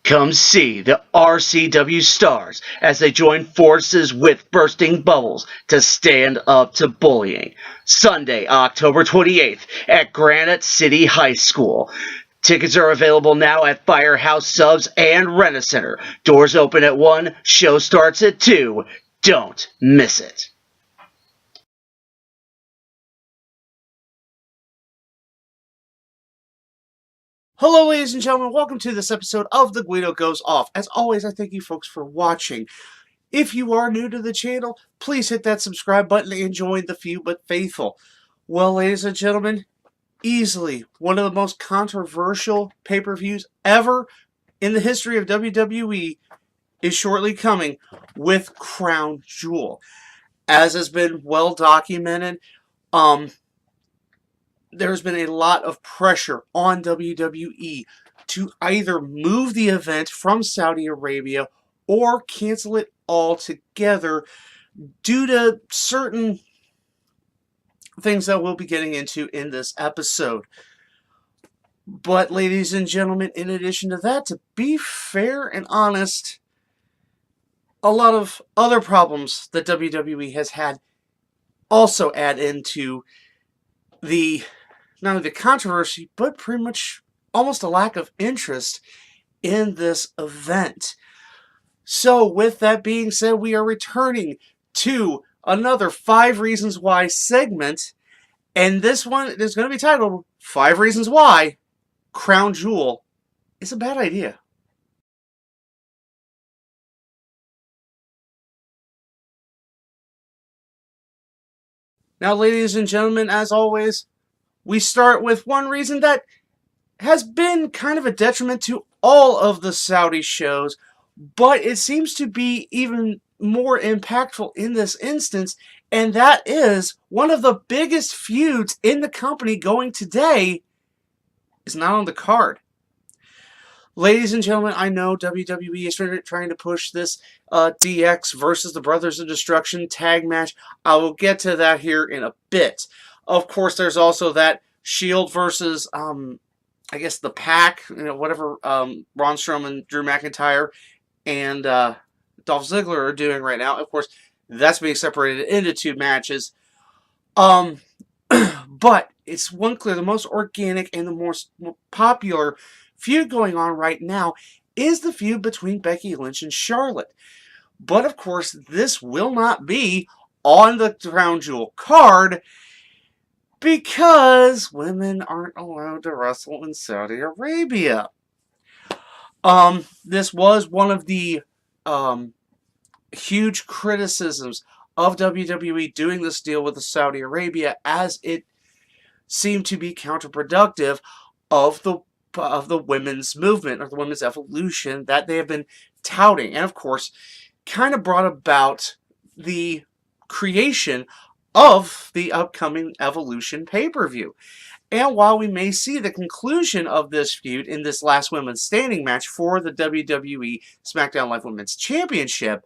Come see the RCW stars as they join forces with Bursting Bubbles to stand up to bullying. Sunday, October 28th at Granite City High School. Tickets are available now at Firehouse Subs and Rent-A-Center. Doors open at 1, show starts at 2. Don't miss it. Hello, ladies and gentlemen. Welcome to this episode of The Guido Goes Off. As always, I thank you folks for watching. If you are new to the channel, please hit that subscribe button and join the few but faithful. Well, ladies and gentlemen, easily one of the most controversial pay-per-views ever in the history of WWE is shortly coming with Crown Jewel. As has been well documented, there's been a lot of pressure on WWE to either move the event from Saudi Arabia or cancel it altogether due to certain things that we'll be getting into in this episode. But, ladies and gentlemen, in addition to that, to be fair and honest, a lot of other problems that WWE has had also add into the not only the controversy, but pretty much almost a lack of interest in this event. So, with that being said, we are returning to another 5 Reasons Why segment, and this one is going to be titled 5 Reasons Why Crown Jewel is a bad idea. Now, ladies and gentlemen, as always, we start with one reason that has been kind of a detriment to all of the Saudi shows, but it seems to be even more impactful in this instance, and that is one of the biggest feuds in the company going today is not on the card. Ladies and gentlemen, I know WWE is trying to push this DX versus the Brothers of Destruction tag match. I will get to that here in a bit. Of course, there's also that Shield versus, I guess, the Pack, whatever Braun Strowman, Drew McIntyre, and Dolph Ziggler are doing right now. Of course, that's being separated into 2 matches. But it's one clear, the most organic and the more popular feud going on right now is the feud between Becky Lynch and Charlotte. But, of course, this will not be on the Crown Jewel card, because women aren't allowed to wrestle in Saudi Arabia. This was one of the huge criticisms of WWE doing this deal with Saudi Arabia, as it seemed to be counterproductive of the women's movement, or the women's evolution that they have been touting, and of course kind of brought about the creation of the upcoming Evolution pay-per-view. And while we may see the conclusion of this feud in this last women's standing match for the WWE SmackDown Live Women's Championship,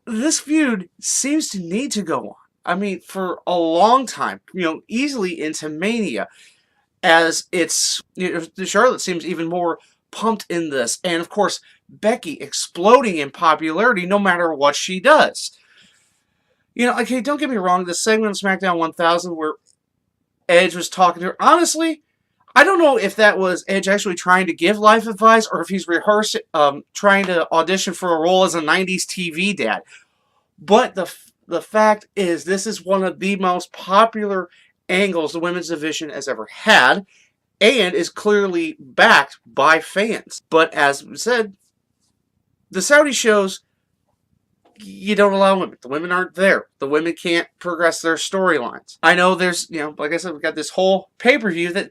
this feud seems to need to go on. I mean, for a long time, easily into Mania, as it's, Charlotte seems even more pumped in this, and of course Becky exploding in popularity no matter what she does. Okay, don't get me wrong, the segment of SmackDown 1000 where Edge was talking to her, honestly, I don't know if that was Edge actually trying to give life advice, or if he's rehearsing, trying to audition for a role as a 90s TV dad. But the fact is, this is one of the most popular angles the women's division has ever had, and is clearly backed by fans. But as we said, the Saudi shows, you don't allow women. The women aren't there. The women can't progress their storylines. I know there's, like I said, we've got this whole pay-per-view that,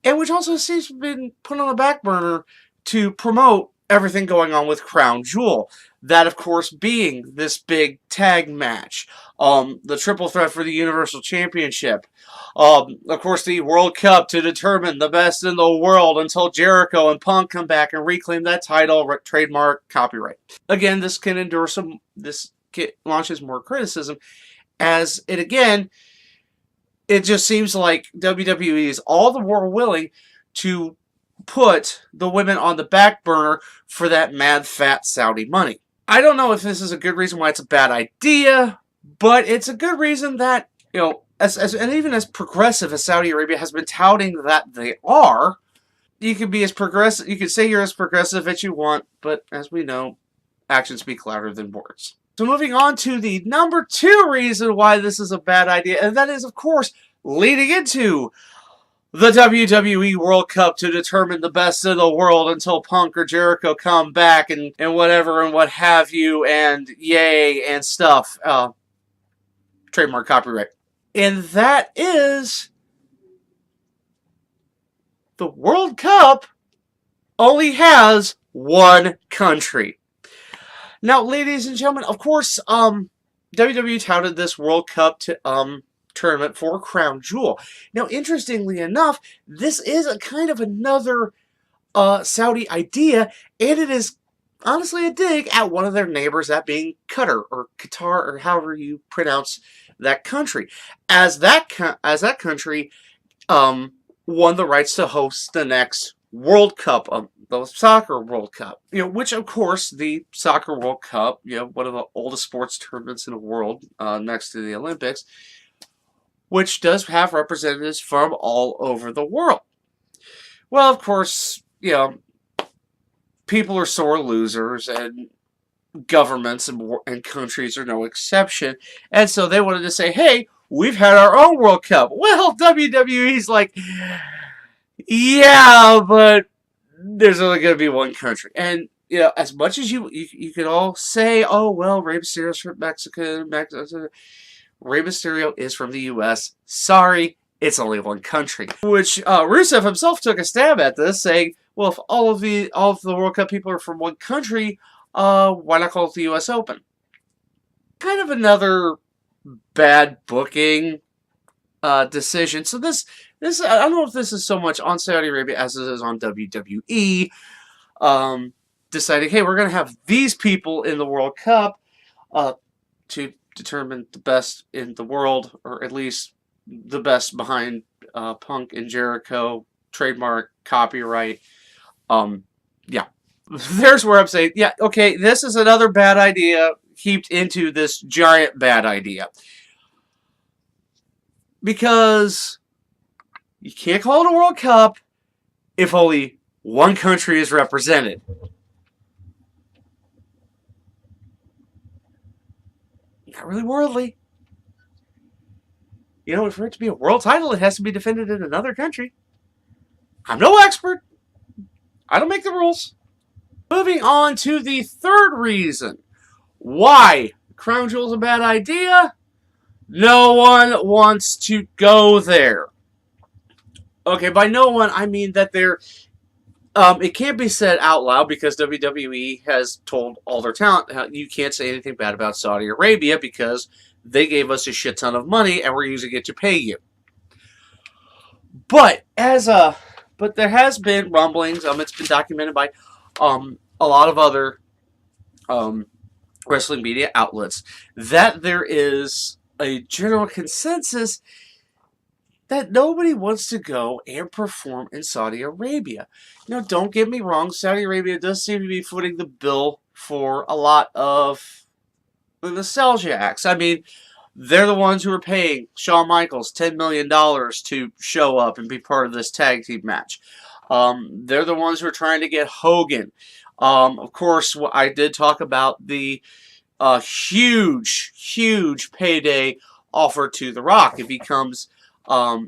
and which also seems to have been put on the back burner to promote everything going on with Crown Jewel. That, of course, being this big tag match, the triple threat for the Universal Championship, of course, the World Cup to determine the best in the world until Jericho and Punk come back and reclaim that title, trademark, copyright. Again, this can endure launches more criticism, as it just seems like WWE is all the more willing to put the women on the back burner for that mad fat Saudi money. I don't know if this is a good reason why it's a bad idea, but it's a good reason that, and even as progressive as Saudi Arabia has been touting that they are, you can be as progressive, you can say you're as progressive as you want, but as we know, actions speak louder than words. So moving on to the number 2 reason why this is a bad idea, and that is, of course, leading into the WWE World Cup to determine the best in the world until Punk or Jericho come back and whatever and what have you, and yay and stuff. Trademark copyright. And that is the World Cup only has one country. Now, ladies and gentlemen, of course, WWE touted this World Cup tournament for Crown Jewel. Now, interestingly enough, this is a kind of another Saudi idea, and it is honestly a dig at one of their neighbors, that being Qatar or Qatar or however you pronounce that country, as that country won the rights to host the next World Cup, the Soccer World Cup, which of course the Soccer World Cup, one of the oldest sports tournaments in the world, next to the Olympics, which does have representatives from all over the world. Well, of course, people are sore losers, and governments and countries are no exception, and so they wanted to say, hey, we've had our own World Cup. Well, WWE's like, yeah, but there's only going to be one country. And, as much as you could all say, oh, well, Rey Mysterio's from Mexico, Rey Mysterio is from the U.S. Sorry, it's only one country. Which Rusev himself took a stab at this, saying, well, if all of the World Cup people are from one country, why not call it the U.S. Open? Kind of another bad booking decision. So this I don't know if this is so much on Saudi Arabia as it is on WWE, deciding, hey, we're going to have these people in the World Cup to determine the best in the world, or at least the best behind Punk and Jericho, trademark, copyright. Yeah. There's where I'm saying, yeah, okay, this is another bad idea heaped into this giant bad idea. Because you can't call it a World Cup if only one country is represented. Not really worldly. For it to be a world title, it has to be defended in another country. I'm no expert. I don't make the rules. Moving on to the 3rd reason why Crown Jewel is a bad idea. No one wants to go there. Okay, by no one, I mean that it can't be said out loud because WWE has told all their talent, you can't say anything bad about Saudi Arabia because they gave us a shit ton of money and we're using it to pay you. But there has been rumblings. It's been documented by a lot of other wrestling media outlets that there is a general consensus that nobody wants to go and perform in Saudi Arabia. Don't get me wrong, Saudi Arabia does seem to be footing the bill for a lot of the nostalgia acts. I mean, they're the ones who are paying Shawn Michaels $10 million to show up and be part of this tag team match. They're the ones who are trying to get Hogan. Of course, I did talk about the huge payday offered to The Rock if he comes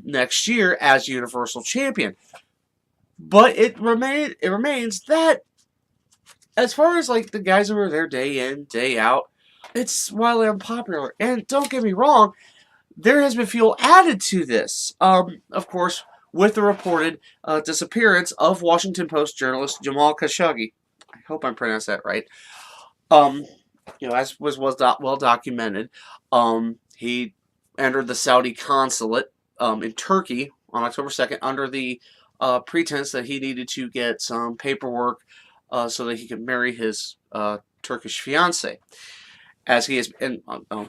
next year as Universal Champion. But it remains that as far as like the guys who are there day in, day out, it's wildly unpopular. And don't get me wrong, there has been fuel added to this. Of course, with the reported disappearance of Washington Post journalist Jamal Khashoggi. I hope I'm pronouncing that right. As was well documented, he entered the Saudi consulate in Turkey on October 2nd under the pretense that he needed to get some paperwork so that he could marry his Turkish fiancée. As he has, and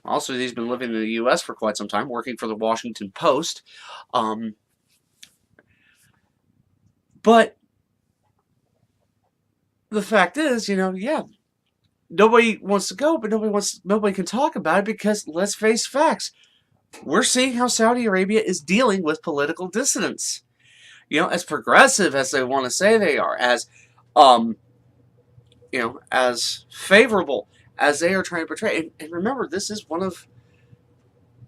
also he's been living in the U.S. for quite some time, working for the Washington Post. But the fact is, yeah, nobody wants to go, but nobody can talk about it because let's face facts. We're seeing how Saudi Arabia is dealing with political dissidents. As progressive as they want to say they are, um, as favorable as they are trying to portray. And remember, this is one of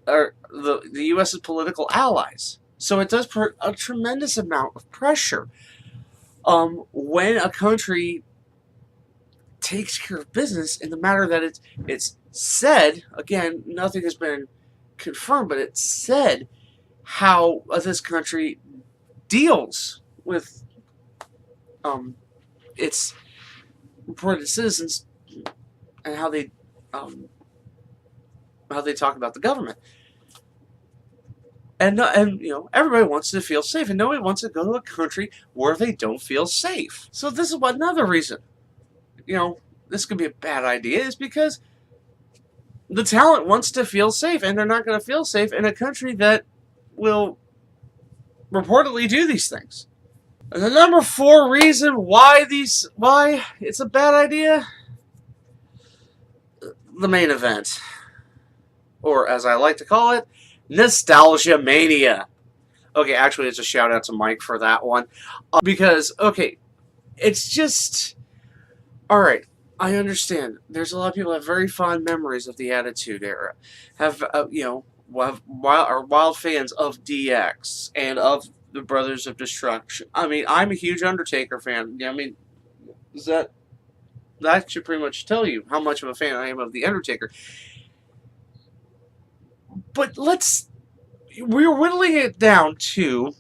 the U.S.'s political allies. So it does put a tremendous amount of pressure when a country takes care of business in the matter that it's said. Again, nothing has been confirmed, but it's said how this country deals with its reported citizens and how they talk about the government. And everybody wants to feel safe, and nobody wants to go to a country where they don't feel safe. So this is another reason, this could be a bad idea, is because the talent wants to feel safe, and they're not going to feel safe in a country that will reportedly do these things. And the number 4 reason why it's a bad idea, the main event, or as I like to call it, nostalgia mania. Okay, actually, it's a shout out to Mike for that one, because it's just all right. I understand. There's a lot of people that have very fond memories of the Attitude Era, are wild fans of DX and of the Brothers of Destruction. I mean, I'm a huge Undertaker fan. I mean, that should pretty much tell you how much of a fan I am of the Undertaker. But we're whittling it down to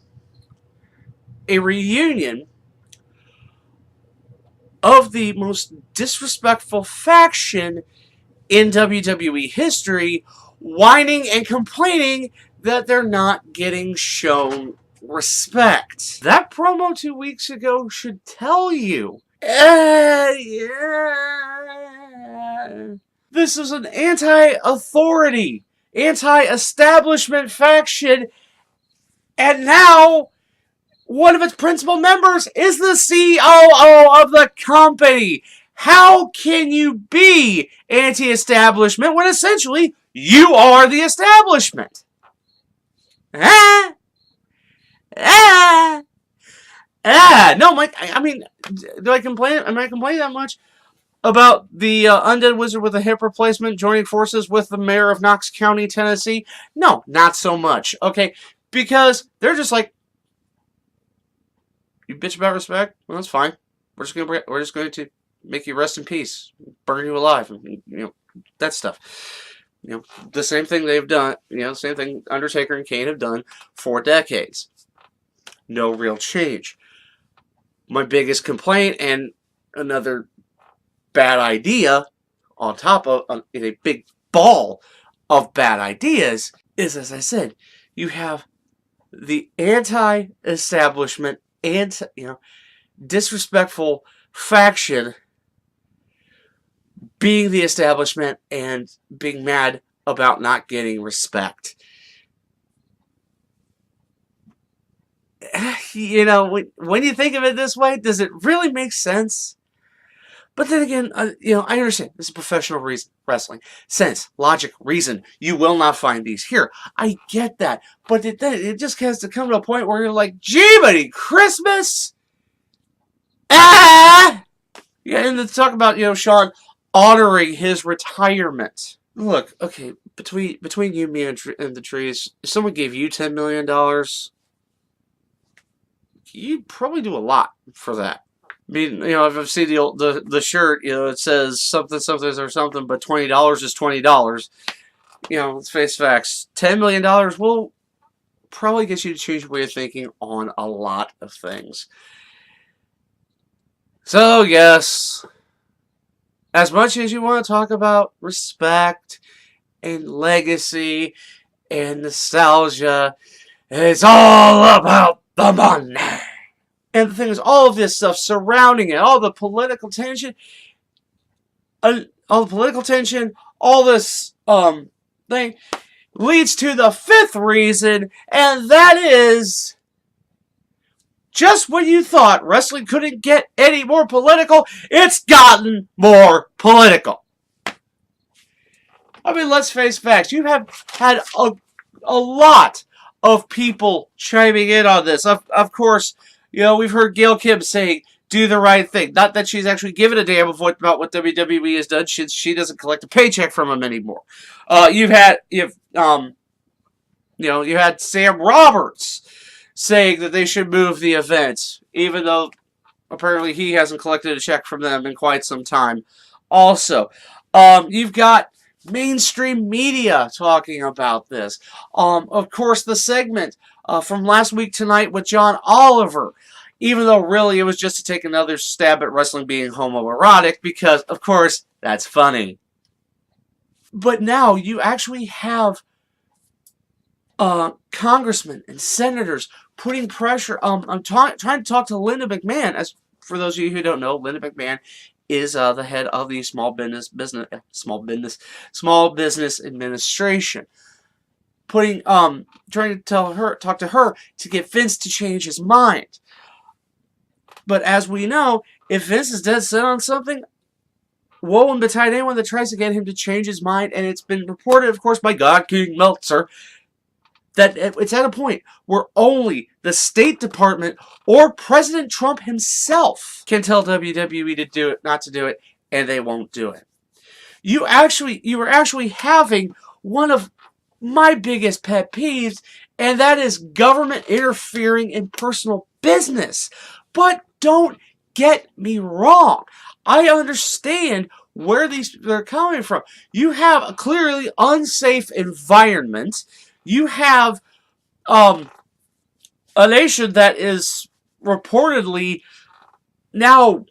a reunion of the most disrespectful faction in WWE history, whining and complaining that they're not getting shown respect. That promo 2 weeks ago should tell you. Yeah. This is an anti-authority, anti-establishment faction, and now one of its principal members is the COO of the company. How can you be anti-establishment when essentially you are the establishment? No, Mike, I mean, do I complain? Am I complaining that much about the undead wizard with a hip replacement joining forces with the mayor of Knox County, Tennessee? No, not so much. Okay, because they're just like, you bitch about respect? Well, that's fine. We're just going to make you rest in peace, burn you alive, that stuff. The same thing they've done. Same thing Undertaker and Kane have done for decades. No real change. My biggest complaint, and another bad idea on top of in a big ball of bad ideas, is, as I said, you have the anti-establishment and disrespectful faction being the establishment and being mad about not getting respect. When you think of it this way, does it really make sense? But then again, I understand. This is professional wrestling. Sense, logic, reason. You will not find these here. I get that. But it just has to come to a point where you're like, gee, buddy, Christmas? Ah! Yeah, and let's talk about, Shawn honoring his retirement. Look, okay, between you, me, and the trees, if someone gave you $10 million, you'd probably do a lot for that. I mean, if I've seen the shirt, it says something or something, but $20 is $20. Let's face facts. $10 million will probably get you to change your way of thinking on a lot of things. So, yes, as much as you want to talk about respect and legacy and nostalgia, it's all about the money. And the thing is, all of this stuff surrounding it, all the political tension, all this thing, leads to the 5th reason, and that is just when you thought wrestling couldn't get any more political, it's gotten more political. I mean, let's face facts. You have had a lot of people chiming in on this. Of course, we've heard Gail Kim saying, do the right thing. Not that she's actually given a damn about what WWE has done, since she doesn't collect a paycheck from them anymore. You had Sam Roberts saying that they should move the event, even though apparently he hasn't collected a check from them in quite some time. Also, you've got mainstream media talking about this. Of course, the segment from last week tonight with John Oliver, even though really it was just to take another stab at wrestling being homoerotic, because, of course, that's funny. But now you actually have congressmen and senators putting pressure. I'm trying to talk to Linda McMahon. As for those of you who don't know, Linda McMahon is the head of the Small Business Administration. Trying to talk to her to get Vince to change his mind. But as we know, if Vince is dead set on something, woe and betide anyone that tries to get him to change his mind. And it's been reported, of course, by God King Meltzer, that it's at a point where only the State Department or President Trump himself can tell WWE to do it, not to do it, and they won't do it. You were actually having one of my biggest pet peeves, and that is government interfering in personal business. But don't get me wrong. I understand where they're coming from. You have a clearly unsafe environment. You have a nation that is reportedly now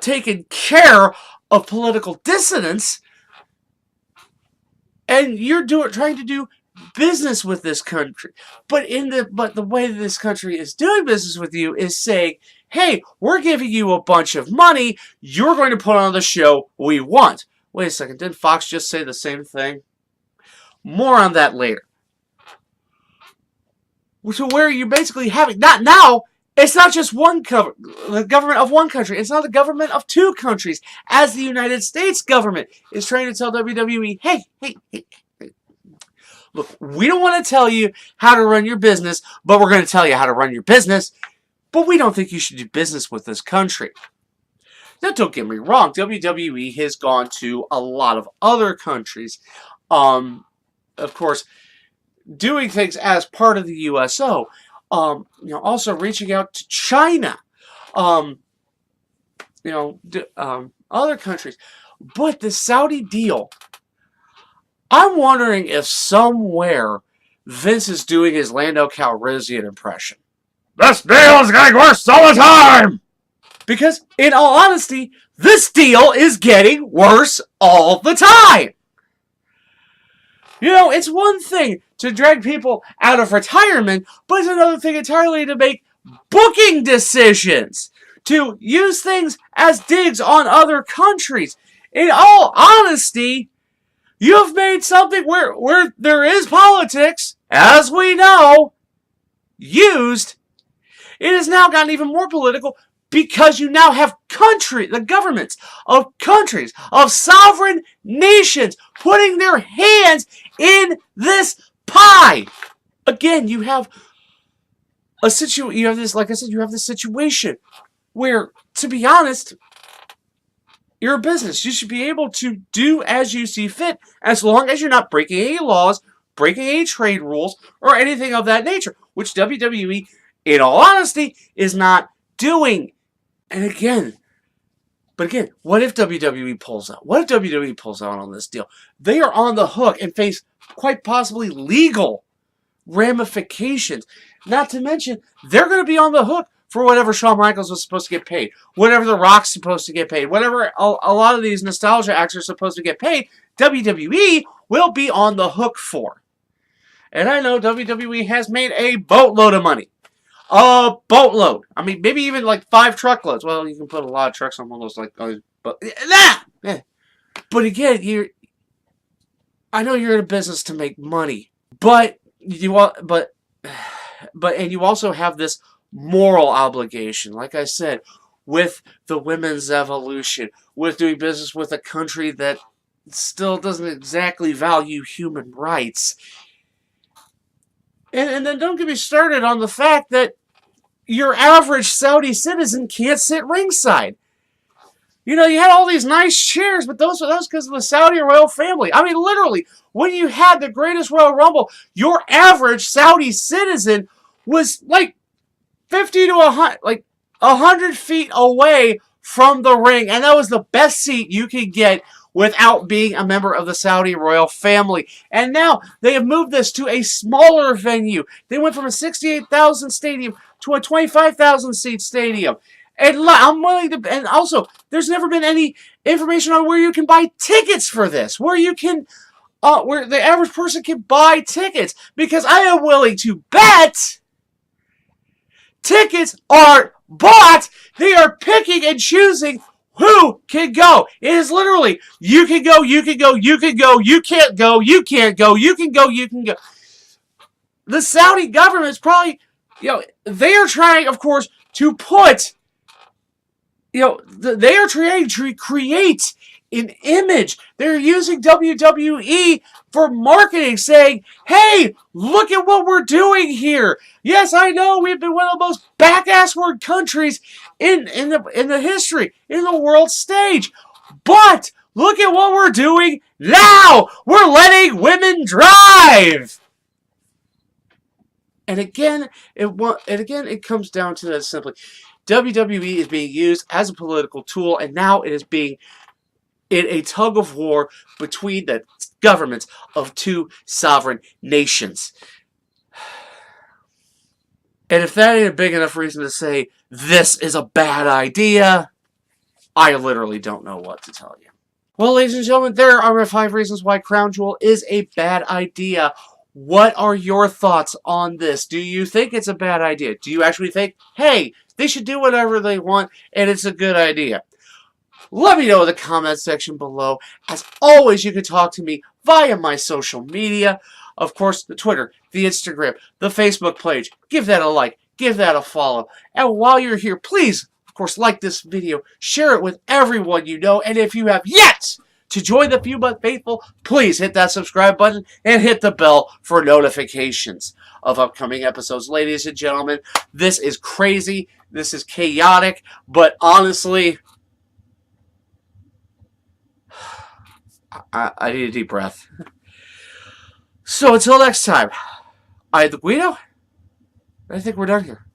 taking care of political dissidents, and you're trying to do business with this country. But the way that this country is doing business with you is saying, hey, we're giving you a bunch of money, you're going to put on the show we want. Wait a second, didn't Fox just say the same thing? More on that later. So where you're basically having, not now, it's not just the government of one country. It's not the government of two countries. As the United States government is trying to tell WWE, hey, look, we don't want to tell you how to run your business, but we're going to tell you how to run your business. But we don't think you should do business with this country. Now, don't get me wrong. WWE has gone to a lot of other countries. Of course, doing things as part of the USO. Also reaching out to China. Other countries. But the Saudi deal, I'm wondering if somewhere Vince is doing his Lando Calrissian impression. This deal is getting worse all the time! Because, in all honesty, this deal is getting worse all the time! It's one thing to drag people out of retirement, but it's another thing entirely to make booking decisions. To use things as digs on other countries. In all honesty, you've made something where there is politics, as we know, used. It has now gotten even more political because you now have the governments of countries, of sovereign nations, putting their hands in this pie. Again, you have this situation where, to be honest, you're a business. You should be able to do as you see fit, as long as you're not breaking any laws, breaking any trade rules, or anything of that nature, which WWE, in all honesty, is not doing. And again, what if WWE pulls out? What if WWE pulls out on this deal? They are on the hook and face quite possibly legal ramifications. Not to mention, they're going to be on the hook for whatever Shawn Michaels was supposed to get paid, whatever The Rock's supposed to get paid, whatever a lot of these nostalgia acts are supposed to get paid, WWE will be on the hook for. And I know WWE has made a boatload of money. A boatload. I mean, maybe even like 5 truckloads. Well, you can put a lot of trucks on one of those, but again, I know you're in a business to make money, but and you also have this moral obligation, like I said, with the women's evolution, with doing business with a country that still doesn't exactly value human rights. And then don't get me started on the fact that your average Saudi citizen can't sit ringside. You know, you had all these nice chairs, but those because of the Saudi royal family. I mean, literally, when you had the greatest Royal Rumble, your average Saudi citizen was like 50 to 100, like 100 feet away from the ring, and that was the best seat you could get without being a member of the Saudi royal family. And now they have moved this to a smaller venue. They went from a 68,000 stadium to a 25,000 seat stadium. And I'm willing to, and also, there's never been any information on where you can buy tickets for this, where you can, where the average person can buy tickets, because I am willing to bet tickets aren't bought. They are picking and choosing who can go. It is literally, you can go, you can go, you can go, you can't go, you can't go, you can go, you can go. The Saudi government's probably, they are trying, of course, to put, they are trying to create an image. They're using WWE for marketing, saying, hey, look at what we're doing here. Yes, I know we've been one of the most back-ass-word countries in the history, in the world stage. But look at what we're doing now. We're letting women drive. And again, it comes down to that simply. WWE is being used as a political tool, and now it is being in a tug of war between the governments of two sovereign nations. And if that ain't a big enough reason to say this is a bad idea, I literally don't know what to tell you. Well, ladies and gentlemen, there are 5 reasons why Crown Jewel is a bad idea. What are your thoughts on this? Do you think it's a bad idea? Do you actually think, hey, they should do whatever they want and it's a good idea? Let me know in the comment section below. As always, you can talk to me via my social media. Of course, the Twitter, the Instagram, the Facebook page. Give that a like. Give that a follow. And while you're here, please, of course, like this video. Share it with everyone you know. And if you have yet to join the Few But Faithful, please hit that subscribe button and hit the bell for notifications of upcoming episodes. Ladies and gentlemen, this is crazy. This is chaotic. But honestly, I need a deep breath. So until next time, I am the Guido. I think we're done here.